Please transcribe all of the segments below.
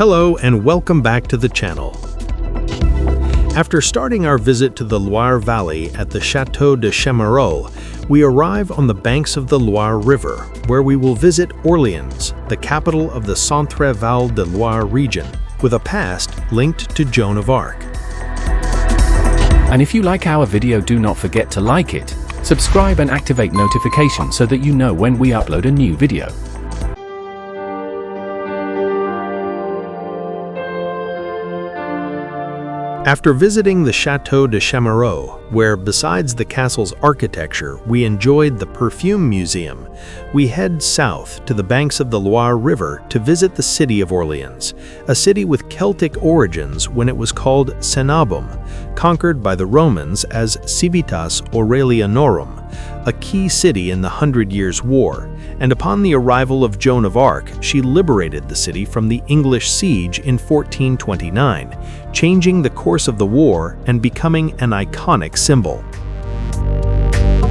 Hello and welcome back to the channel. After starting our visit to the Loire Valley at the Château de Chamerolles, we arrive on the banks of the Loire River, where we will visit Orléans, the capital of the Centre-Val de Loire region, with a past linked to Joan of Arc. And if you like our video, do not forget to like it, subscribe and activate notifications so that you know when we upload a new video. After visiting the Château de Chamerolles, where besides the castle's architecture we enjoyed the perfume museum, we head south to the banks of the Loire River to visit the city of Orléans, a city with Celtic origins when it was called Cenabum, conquered by the Romans as Civitas Aurelianorum, a key city in the Hundred Years' War, and upon the arrival of Joan of Arc, she liberated the city from the English siege in 1429, changing the course of the war and becoming an iconic symbol.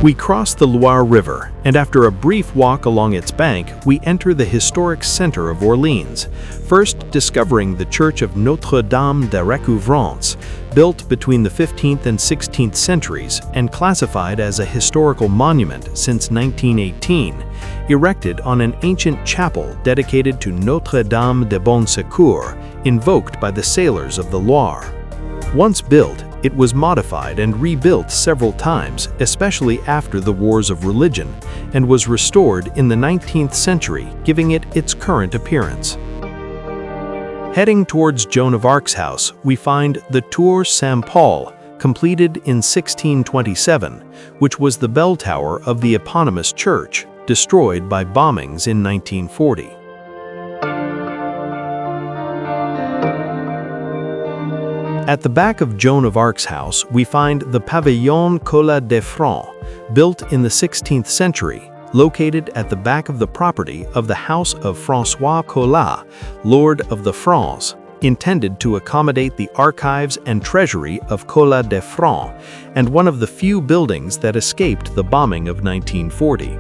We cross the Loire River, and after a brief walk along its bank, we enter the historic center of Orleans, first discovering the church of Notre-Dame de Recouvrance, built between the 15th and 16th centuries and classified as a historical monument since 1918, erected on an ancient chapel dedicated to Notre-Dame de Bon Secours, invoked by the sailors of the Loire. Once built, it was modified and rebuilt several times, especially after the Wars of Religion, and was restored in the 19th century, giving it its current appearance. Heading towards Joan of Arc's house, we find the Tour Saint-Paul, completed in 1627, which was the bell tower of the eponymous church, destroyed by bombings in 1940. At the back of Joan of Arc's house, we find the Pavillon Colas de France, built in the 16th century, located at the back of the property of the house of François Colas, Lord of the Francs, intended to accommodate the archives and treasury of Colas de France, and one of the few buildings that escaped the bombing of 1940.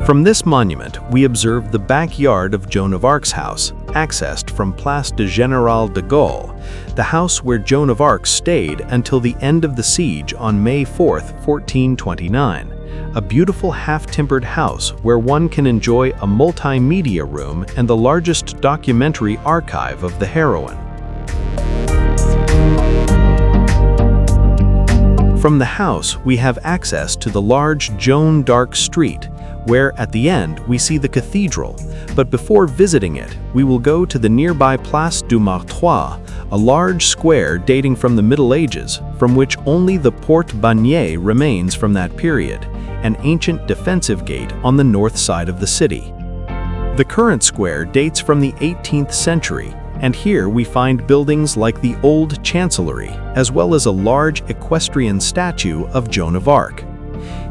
From this monument, we observe the backyard of Joan of Arc's house, accessed from Place de Général de Gaulle, the house where Joan of Arc stayed until the end of the siege on May 4, 1429, a beautiful half-timbered house where one can enjoy a multimedia room and the largest documentary archive of the heroine. From the house, we have access to the large Joan d'Arc Street, where at the end we see the cathedral, but before visiting it, we will go to the nearby Place du Martroi, a large square dating from the Middle Ages, from which only the Porte Bagné remains from that period, an ancient defensive gate on the north side of the city. The current square dates from the 18th century, and here we find buildings like the Old Chancellery, as well as a large equestrian statue of Joan of Arc.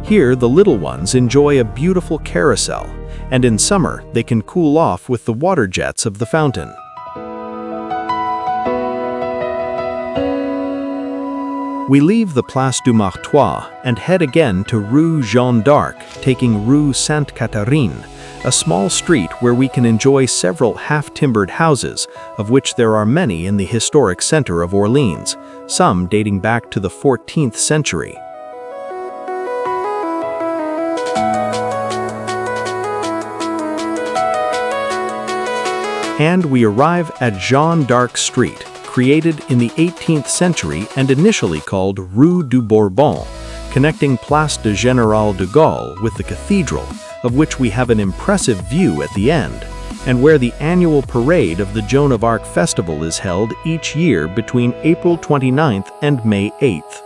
Here, the little ones enjoy a beautiful carousel, and in summer, they can cool off with the water jets of the fountain. We leave the Place du Martroi and head again to Rue Jeanne d'Arc, taking Rue Sainte-Catherine, a small street where we can enjoy several half-timbered houses, of which there are many in the historic center of Orleans, some dating back to the 14th century. And we arrive at Jeanne d'Arc Street, created in the 18th century and initially called Rue du Bourbon, connecting Place de Général de Gaulle with the cathedral, of which we have an impressive view at the end, and where the annual parade of the Joan of Arc Festival is held each year between April 29th and May 8th.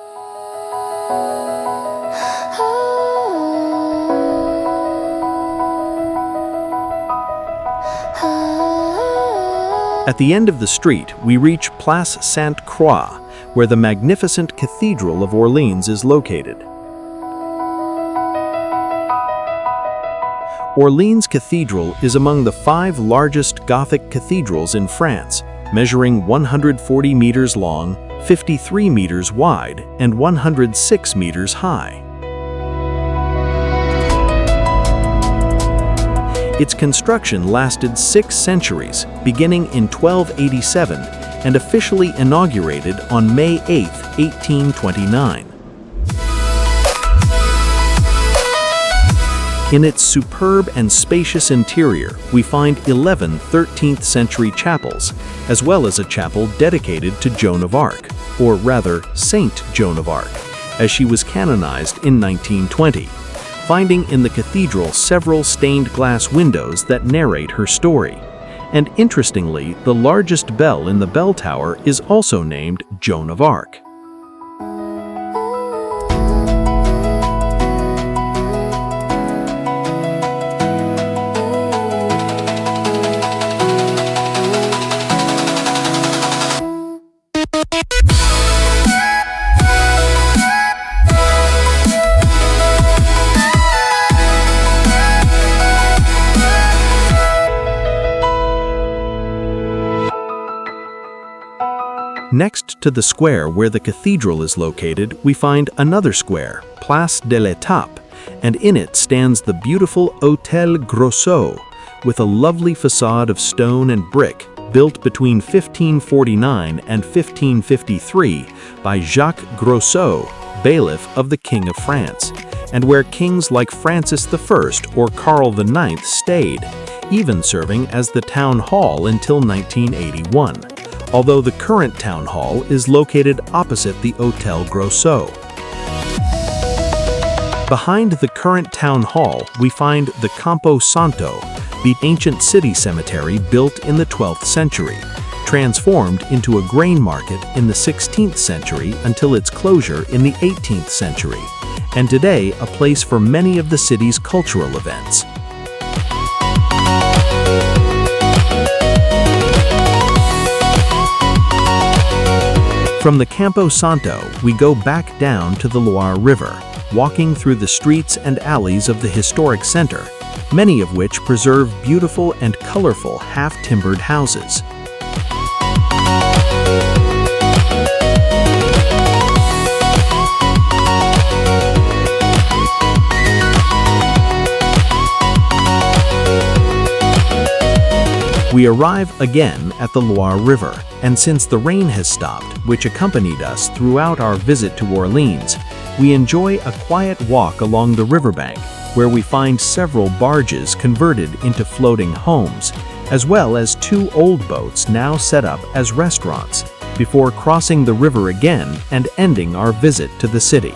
At the end of the street, we reach Place Sainte-Croix, where the magnificent Cathedral of Orleans is located. Orleans Cathedral is among the 5 largest Gothic cathedrals in France, measuring 140 meters long, 53 meters wide, and 106 meters high. Its construction lasted 6 centuries, beginning in 1287 and officially inaugurated on May 8, 1829. In its superb and spacious interior, we find 11 13th century chapels, as well as a chapel dedicated to Joan of Arc, or rather Saint Joan of Arc, as she was canonized in 1920, finding in the cathedral several stained glass windows that narrate her story. And interestingly, the largest bell in the bell tower is also named Joan of Arc. Next to the square where the cathedral is located, we find another square, Place de l'Étape, and in it stands the beautiful Hôtel Groslot, with a lovely facade of stone and brick, built between 1549 and 1553 by Jacques Groslot, bailiff of the King of France, and where kings like Francis I or Karl IX stayed, even serving as the town hall until 1981. Although the current town hall is located opposite the Hôtel Groslot. Behind the current town hall, we find the Campo Santo, the ancient city cemetery built in the 12th century, transformed into a grain market in the 16th century until its closure in the 18th century, and today a place for many of the city's cultural events. From the Campo Santo, we go back down to the Loire River, walking through the streets and alleys of the historic center, many of which preserve beautiful and colorful half-timbered houses. We arrive again at the Loire River, and since the rain has stopped, which accompanied us throughout our visit to Orléans, we enjoy a quiet walk along the riverbank, where we find several barges converted into floating homes, as well as 2 old boats now set up as restaurants, before crossing the river again and ending our visit to the city.